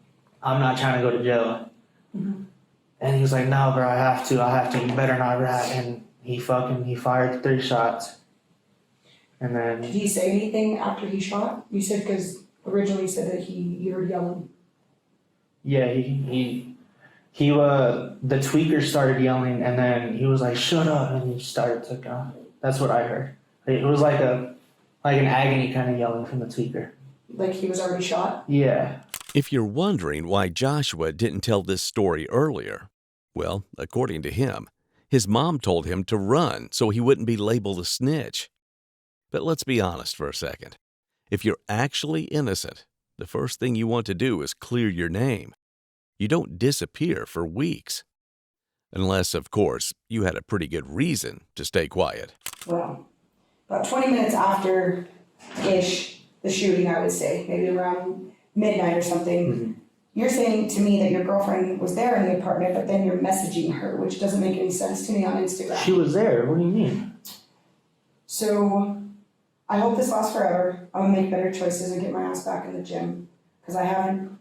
I'm not trying to go to jail. And he was like, no, bro, I have to. You better not rat. And he fired 3 shots. And then... Did he say anything after he shot? You said, because originally you said that you heard yelling. Yeah, the tweaker started yelling, and then he was like, shut up, and he started to go. That's what I heard. It was like an agony kind of yelling from the tweaker. Like he was already shot? Yeah. If you're wondering why Joshua didn't tell this story earlier, well, according to him, his mom told him to run so he wouldn't be labeled a snitch. But let's be honest for a second. If you're actually innocent, the first thing you want to do is clear your name. You don't disappear for weeks. Unless, of course, you had a pretty good reason to stay quiet. Well, about 20 minutes after-ish, the shooting, I would say, maybe around midnight or something, you're saying to me that your girlfriend was there in the apartment, but then you're messaging her, which doesn't make any sense to me on Instagram. She was there. What do you mean? So, I hope this lasts forever. I'm gonna make better choices and get my ass back in the gym, because I haven't.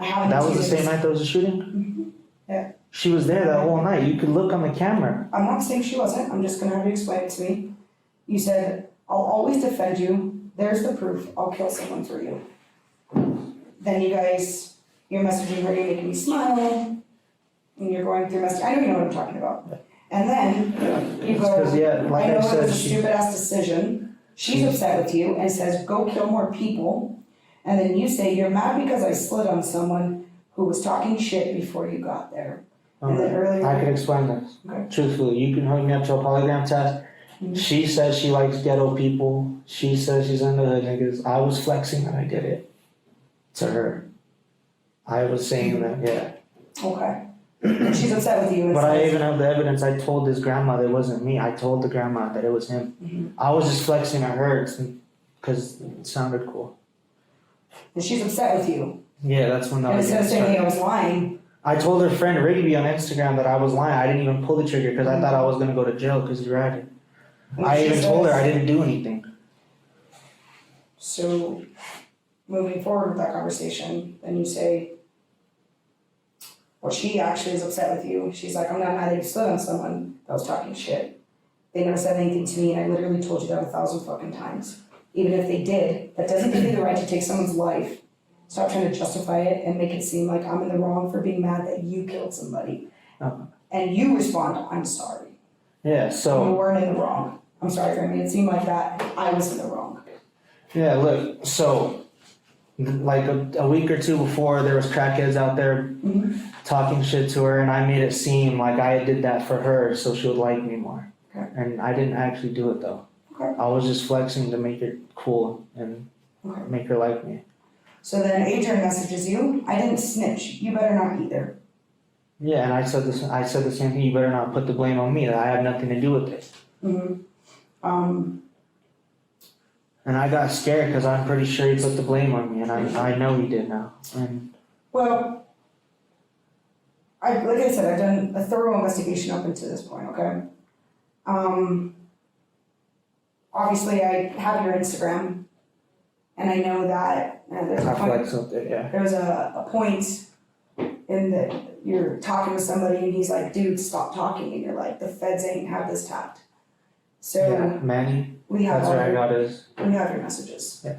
That was the same night there was a shooting? Yeah. She was there that whole night. You could look on the camera. I'm not saying she wasn't. I'm just gonna have you explain it to me. You said I'll always defend you. There's the proof. I'll kill someone for you. Then you guys, you're messaging her, you're making me smile, and you're going through message. I know you know what I'm talking about. And then you go, Because, yeah, like I know I said, it was a stupid ass decision. She's upset with you and says, go kill more people. And then you say, you're mad because I slid on someone who was talking shit before you got there. And then earlier, I can explain this. Okay. Truthfully, you can hook me up to a polygraph test. Mhm. She says she likes ghetto people. She says she's into hood niggas. I was flexing that I did it to her. I was saying that, yeah. Okay. And she's upset with you. And But I says, even have the evidence. I told his grandma that it wasn't me. I told the grandma that it was him. Mhm. I was just flexing at her because it sounded cool. and she's upset with you. Yeah, that's when And instead of saying, hey, I was lying, I told her friend Rigby on Instagram that I was lying. I didn't even pull the trigger because I thought I was going to go to jail because you're at it. and I she even told her says- I didn't do anything. So, moving forward with that conversation, then you say, well, she actually is upset with you. She's like, I'm not mad that you slid on someone that was talking shit. They never said anything to me, and I literally told you that 1,000 fucking times. Even if they did, that doesn't give you the right to take someone's life. Stop trying to justify it and make it seem like I'm in the wrong for being mad that you killed somebody. Uh-huh. And you respond, I'm sorry. Yeah, You so, weren't in the wrong. I'm sorry for me. It seemed like that. I was in the wrong. yeah, look, so, like a week or two before, there was crackheads out there Mhm. talking shit to her, and I made it seem like I did that for her so she would like me more. Okay. And I didn't actually do it, though. Okay. I was just flexing to make it cool and Okay. make her like me. So then Adrien messages you, I didn't snitch. You better not either. Yeah, and I said the same thing. You better not put the blame on me. That I have nothing to do with it. Mm-hmm. And I got scared because I'm pretty sure he put the blame on me, and I know he did now. And Well, like I said, I've done a thorough investigation up until this point, okay? Obviously, I have your Instagram, and I know that there's a I point, flex up there, yeah. there's a point in that you're talking with somebody and he's like, dude, stop talking, and you're like, the feds ain't have this tapped. So Yeah, Manny, we have that's all where I your, got his. we have your messages. Yeah.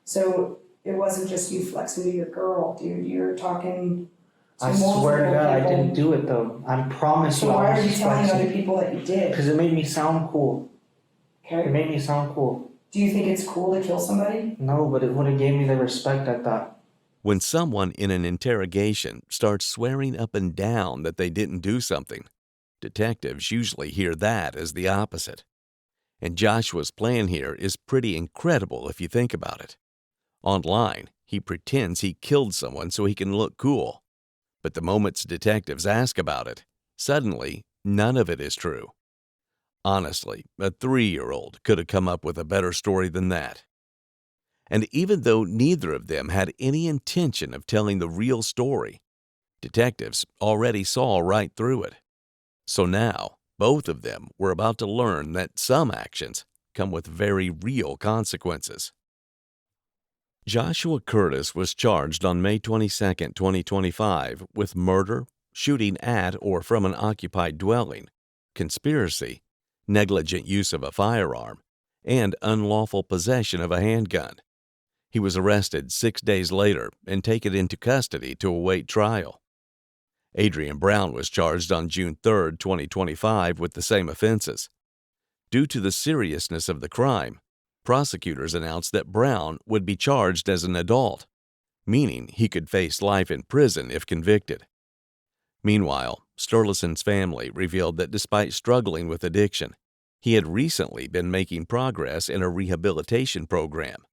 So it wasn't just you flexing to your girl, dude, you're talking to I multiple swear to God, I people. didn't do it though. I promise So you, why I are was you just telling other flexing. people that you did? Because it made me sound cool. It Okay. made me sound cool. Do you think it's cool to kill somebody? No, but it would have gave me the respect I thought. When someone in an interrogation starts swearing up and down that they didn't do something, detectives usually hear that as the opposite. And Joshua's plan here is pretty incredible if you think about it. Online, he pretends he killed someone so he can look cool. But the moments detectives ask about it, suddenly, none of it is true. Honestly, a 3-year-old could have come up with a better story than that. And even though neither of them had any intention of telling the real story, detectives already saw right through it. So now, both of them were about to learn that some actions come with very real consequences. Joshua Curtis was charged on May 22, 2025 with murder, shooting at or from an occupied dwelling, conspiracy, negligent use of a firearm, and unlawful possession of a handgun. He was arrested 6 days later and taken into custody to await trial. Adrien Brown was charged on June 3, 2025 with the same offenses. Due to the seriousness of the crime, prosecutors announced that Brown would be charged as an adult, meaning he could face life in prison if convicted. Meanwhile, Sturluson's family revealed that despite struggling with addiction, he had recently been making progress in a rehabilitation program.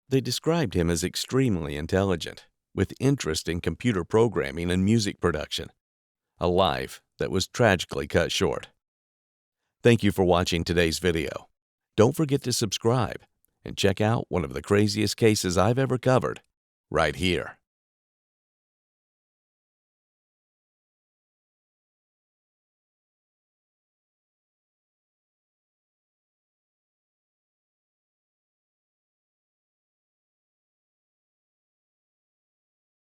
They described him as extremely intelligent, with interest in computer programming and music production, a life that was tragically cut short. Thank you for watching today's video. Don't forget to subscribe and check out one of the craziest cases I've ever covered right here.